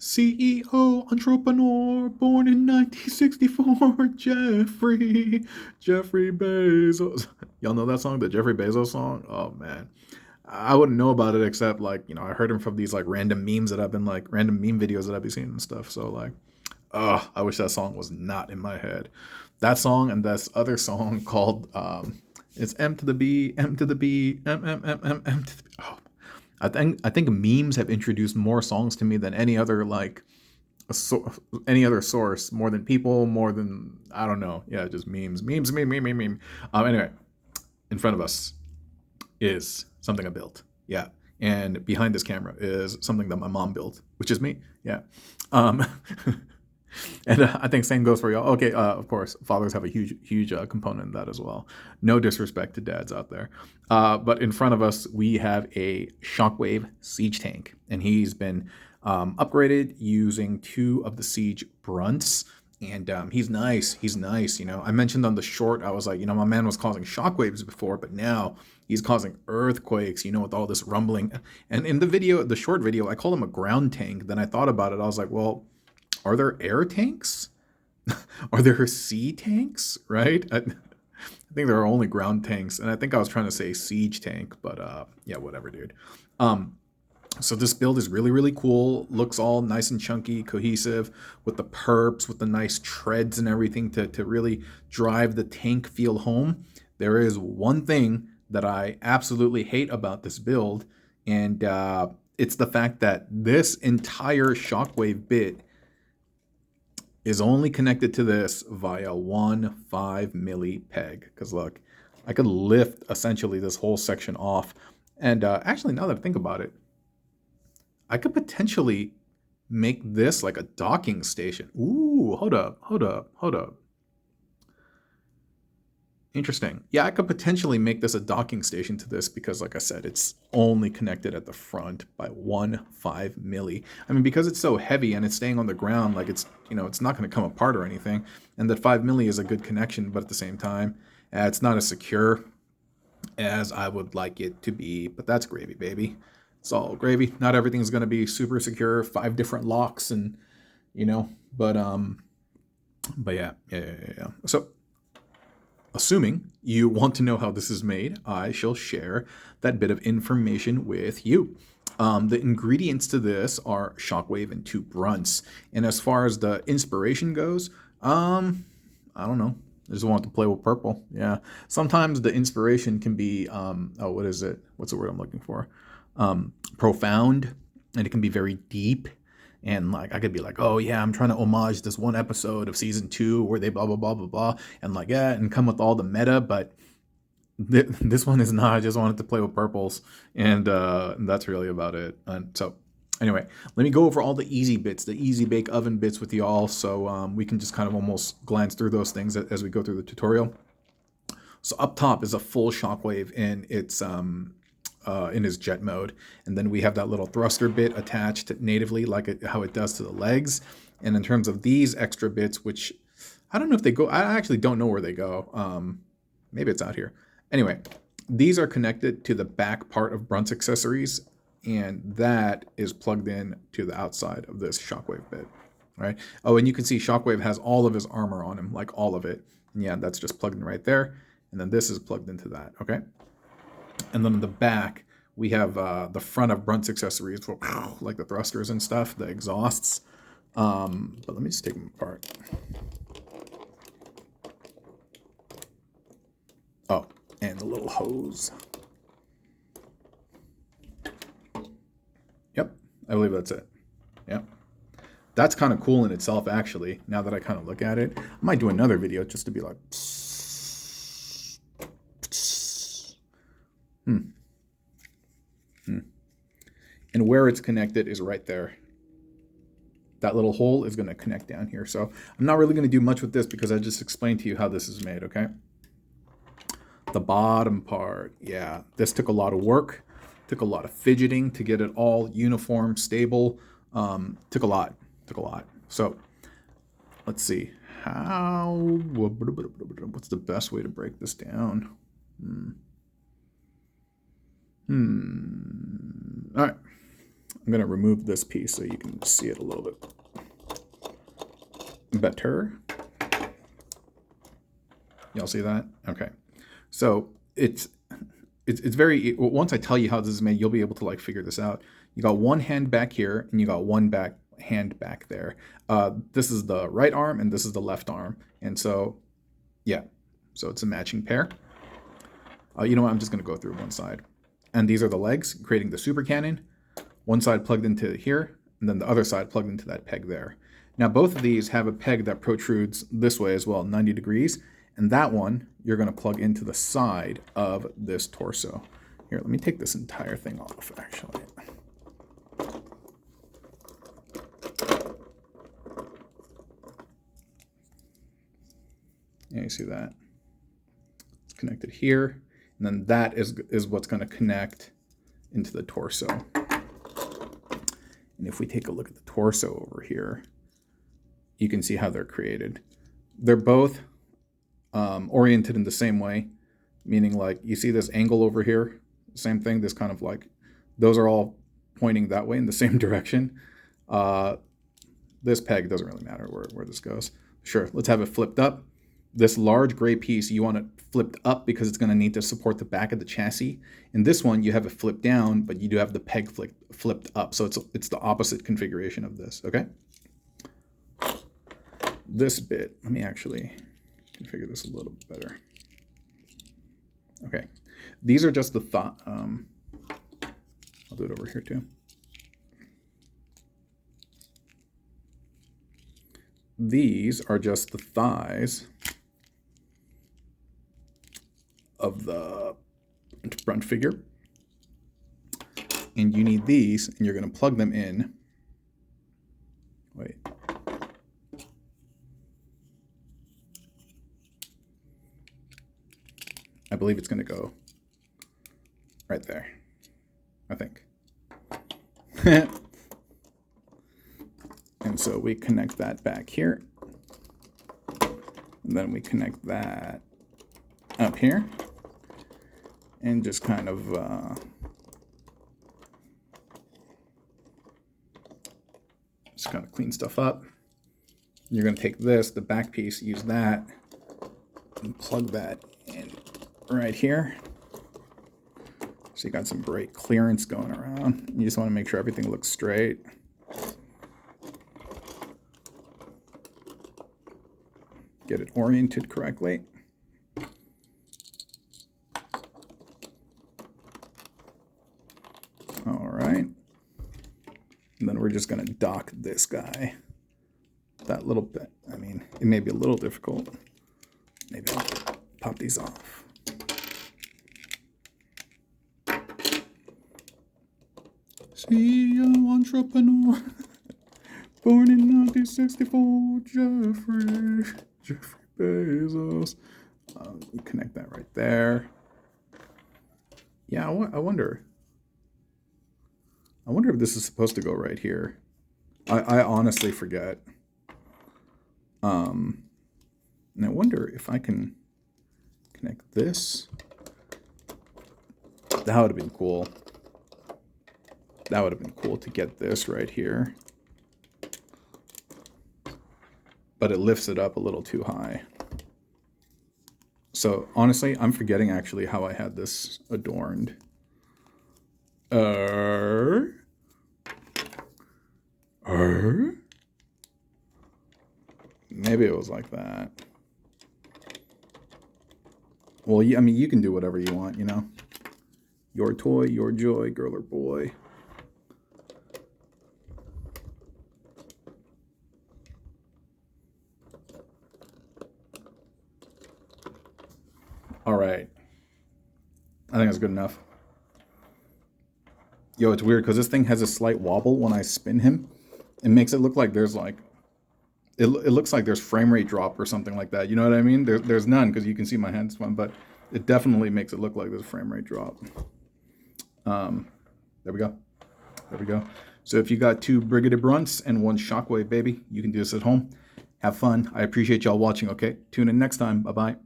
CEO, entrepreneur, born in 1964, Jeffrey Bezos. Y'all know that song, the Jeffrey Bezos song? Oh man. I wouldn't know about it except like, I heard him from these like random memes that I've been like random meme videos that I've been seeing and stuff. So like, I wish that song was not in my head. That song and this other song called it's M to the B, M to the B, M to the B. Oh, I think memes have introduced more songs to me than any other like any other source, more than people, more than I don't know. Yeah, just meme. Anyway, in front of us is something I built. Yeah. And behind this camera is something that my mom built, which is me. Yeah. Um, and I think same goes for y'all. Okay, of course, fathers have a huge component in that as well. No disrespect to dads out there. But in front of us, we have a Shockwave siege tank, and he's been upgraded using 2 of the siege Brunts. And he's nice. He's nice. I mentioned on the short, I was like, my man was causing shockwaves before, but now he's causing earthquakes, with all this rumbling. And in the short video, I called him a ground tank. Then I thought about it. I was like, well, are there air tanks? Are there sea tanks? Right? I think there are only ground tanks. And I think I was trying to say siege tank, but yeah, whatever, dude. So this build is really, really cool. Looks all nice and chunky, cohesive, with the perps, with the nice treads and everything to really drive the tank feel home. There is one thing that I absolutely hate about this build, and it's the fact that this entire Shockwave bit is only connected to this via one 5 milli peg. Because look, I could lift essentially this whole section off. And actually, now that I think about it, I could potentially make this like a docking station. Ooh, hold up. Interesting. Yeah, I could potentially make this a docking station to this because, like I said, it's only connected at the front by one 5 milli. I mean, because it's so heavy and it's staying on the ground, like it's not going to come apart or anything. And that 5 milli is a good connection, but at the same time, it's not as secure as I would like it to be. But that's gravy, baby. It's all gravy. Not everything's going to be super secure. 5 different locks and but yeah. So, assuming you want to know how this is made, I shall share that bit of information with you. The ingredients to this are Shockwave and 2 Brunts. And as far as the inspiration goes, I don't know. I just want to play with purple. Yeah. Sometimes the inspiration can be, what is it? What's the word I'm looking for? Profound, and it can be very deep. And like I could be like, oh yeah, I'm trying to homage this one episode of season 2 where they blah blah blah blah blah, and like yeah, and come with all the meta. But this one is not. I just wanted to play with purples, and that's really about it. And so anyway, let me go over all the easy bits, the easy bake oven bits with y'all, so we can just kind of almost glance through those things as we go through the tutorial. So up top is a full Shockwave, and it's in his jet mode, and then we have that little thruster bit attached natively like how it does to the legs. And in terms of these extra bits, which I don't know if they go, I actually don't know where they go. Maybe it's out here. Anyway, these are connected to the back part of Brunt's accessories, and that is plugged in to the outside of this Shockwave bit. Right? Oh, and you can see Shockwave has all of his armor on him, like all of it. And yeah, that's just plugged in right there. And then this is plugged into that. Okay. And then in the back, we have the front of Brunt's accessories, like the thrusters and stuff, the exhausts. But let me just take them apart. Oh, and the little hose. Yep, I believe that's it. Yep. That's kind of cool in itself, actually, now that I kind of look at it. I might do another video just to be like... And where it's connected is right there. That little hole is going to connect down here. So I'm not really going to do much with this because I just explained to you how this is made, okay? The bottom part, yeah, this took a lot of work. Took a lot of fidgeting to get it all uniform, stable. Took a lot. So let's see. What's the best way to break this down? All right. I'm going to remove this piece so you can see it a little bit better. Y'all see that? Okay. So it's very, once I tell you how this is made, you'll be able to like figure this out. You got one hand back here and you got one hand back there. This is the right arm and this is the left arm. And so, yeah, so it's a matching pair. You know what? I'm just going to go through one side. And these are the legs, creating the super cannon. One side plugged into here, and then the other side plugged into that peg there. Now, both of these have a peg that protrudes this way as well, 90 degrees. And that one, you're going to plug into the side of this torso. Here, let me take this entire thing off, actually. Yeah, you see that? It's connected here. And then that is what's going to connect into the torso. And if we take a look at the torso over here, you can see how they're created. They're both oriented in the same way, meaning like you see this angle over here, same thing, this kind of like, those are all pointing that way in the same direction. This peg doesn't really matter where this goes. Sure, let's have it flipped up. This large gray piece, you want it flipped up because it's going to need to support the back of the chassis. In this one, you have it flipped down, but you do have the peg flipped up. So it's the opposite configuration of this, okay? This bit, let me actually configure this a little bit better. Okay, these are just the I'll do it over here too. These are just the thighs of the Brunt figure. And you need these, and you're going to plug them in. Wait. I believe it's going to go right there, I think. And so we connect that back here. And then we connect that up here. And just kind of clean stuff up. You're going to take this, the back piece, use that, and plug that in right here. So you got some great clearance going around. You just want to make sure everything looks straight. Get it oriented correctly. All right. And then we're just going to dock this guy. That little bit, I mean, it may be a little difficult. Maybe I'll pop these off. CEO entrepreneur. Born in 1964, Jeffrey Bezos. You connect that right there. Yeah, I wonder if this is supposed to go right here. I honestly forget. And I wonder if I can connect this. That would have been cool. That would have been cool to get this right here. But it lifts it up a little too high. So honestly, I'm forgetting actually how I had this adorned. Maybe it was like that. Well, I mean, you can do whatever you want, you know. Your toy, your joy, girl or boy. All right. I think that's good enough. Yo, it's weird because this thing has a slight wobble when I spin him. It makes it look like there's like, it looks like there's frame rate drop or something like that. You know what I mean? There's none because you can see my hand spin, but it definitely makes it look like there's a frame rate drop. There we go. There we go. So if you got 2 Brigadier Brunts and 1 Shockwave, baby, you can do this at home. Have fun. I appreciate y'all watching, okay? Tune in next time. Bye-bye.